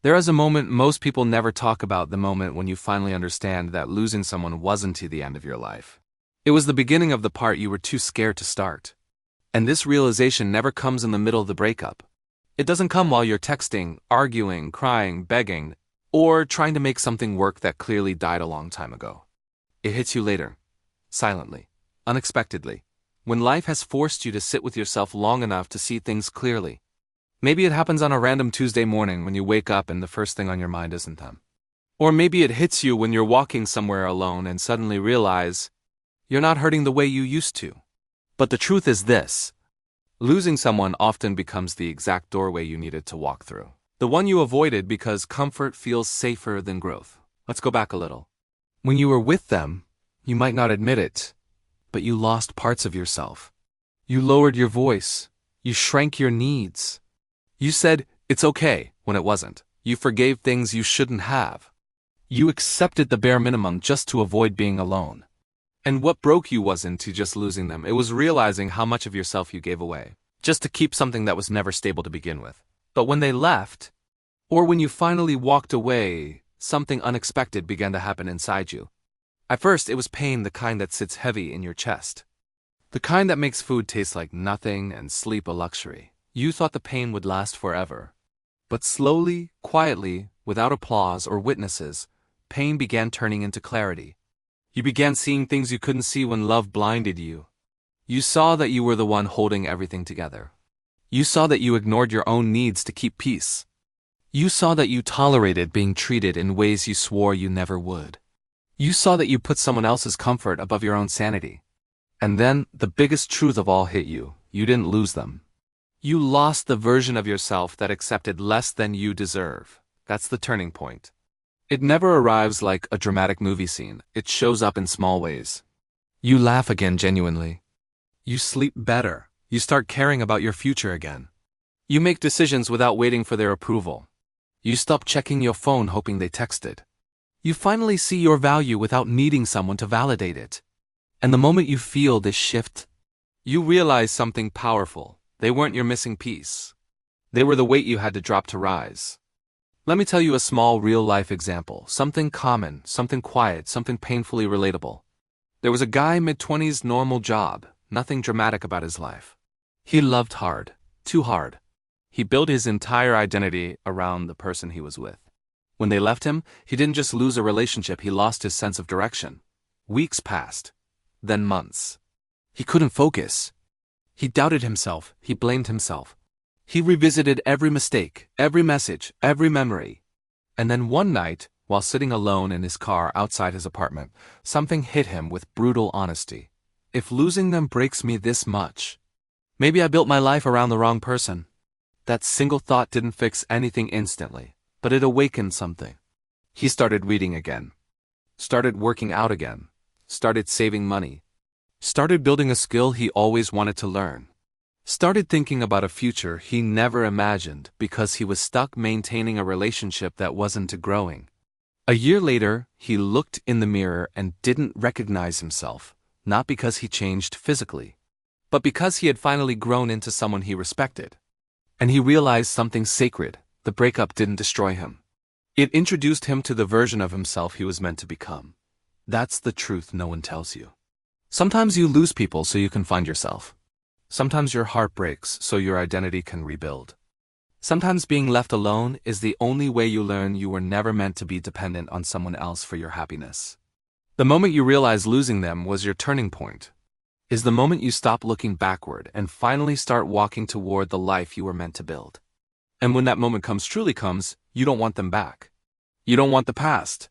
There is a moment most people never talk about, the moment when you finally understand that losing someone wasn't the end of your life. It was the beginning of the part you were too scared to start. And this realization never comes in the middle of the breakup. It doesn't come while you're texting, arguing, crying, begging, or trying to make something work that clearly died a long time ago. It hits you later, silently, unexpectedly, when life has forced you to sit with yourself long enough to see things clearly. Maybe it happens on a random Tuesday morning when you wake up and the first thing on your mind isn't them. Or maybe it hits you when you're walking somewhere alone and suddenly realize you're not hurting the way you used to. But the truth is this: losing someone often becomes the exact doorway you needed to walk through. The one you avoided because comfort feels safer than growth. Let's go back a little. When you were with them, you might not admit it, but you lost parts of yourself. You lowered your voice. You shrank your needs. You said, "It's okay," when it wasn't. You forgave things you shouldn't have. You accepted the bare minimum just to avoid being alone. And what broke you wasn't just losing them, it was realizing how much of yourself you gave away, just to keep something that was never stable to begin with. But when they left, or when you finally walked away, something unexpected began to happen inside you. At first, it was pain, the kind that sits heavy in your chest. The kind that makes food taste like nothing and sleep a luxury. You thought the pain would last forever. But slowly, quietly, without applause or witnesses, pain began turning into clarity. You began seeing things you couldn't see when love blinded you. You saw that you were the one holding everything together. You saw that you ignored your own needs to keep peace. You saw that you tolerated being treated in ways you swore you never would. You saw that you put someone else's comfort above your own sanity. And then, the biggest truth of all hit you: you didn't lose them. You lost the version of yourself that accepted less than you deserve. That's the turning point. It never arrives like a dramatic movie scene. It shows up in small ways. You laugh again genuinely. You sleep better. You start caring about your future again. You make decisions without waiting for their approval. You stop checking your phone hoping they texted. You finally see your value without needing someone to validate it. And the moment you feel this shift, you realize something powerful. They weren't your missing piece. They were the weight you had to drop to rise. Let me tell you a small real-life example. Something common, something quiet, something painfully relatable. There was a guy, mid-20s, normal job, nothing dramatic about his life. He loved hard, too hard. He built his entire identity around the person he was with. When they left him, he didn't just lose a relationship, he lost his sense of direction. Weeks passed, then months. He couldn't focus. He doubted himself, he blamed himself. He revisited every mistake, every message, every memory. And then one night, while sitting alone in his car outside his apartment, something hit him with brutal honesty. If losing them breaks me this much, maybe I built my life around the wrong person. That single thought didn't fix anything instantly, but it awakened something. He started reading again, started working out again, started saving money, started building a skill he always wanted to learn, started thinking about a future he never imagined because he was stuck maintaining a relationship that wasn't growing. A year later, he looked in the mirror and didn't recognize himself, not because he changed physically, but because he had finally grown into someone he respected. And he realized something sacred: the breakup didn't destroy him. It introduced him to the version of himself he was meant to become. That's the truth no one tells you. Sometimes you lose people so you can find yourself. Sometimes your heart breaks so your identity can rebuild. Sometimes being left alone is the only way you learn you were never meant to be dependent on someone else for your happiness. The moment you realize losing them was your turning point is the moment you stop looking backward and finally start walking toward the life you were meant to build. And when that moment truly comes, you don't want them back. You don't want the past.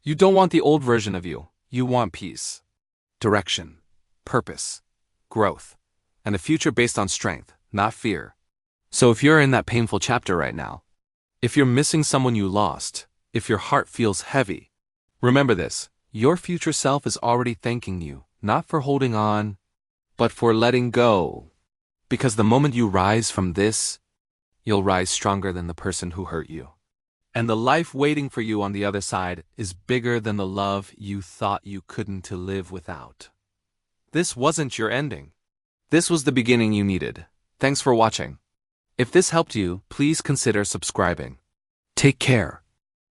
You don't want the old version of you. You want peace, direction, purpose, growth, and a future based on strength, not fear. So if you're in that painful chapter right now, if you're missing someone you lost, if your heart feels heavy, remember this: your future self is already thanking you, not for holding on, but for letting go. Because the moment you rise from this, you'll rise stronger than the person who hurt you. And the life waiting for you on the other side is bigger than the love you thought you couldn't live without. This wasn't your ending. This was the beginning you needed. Thanks for watching. If this helped you, please consider subscribing. Take care.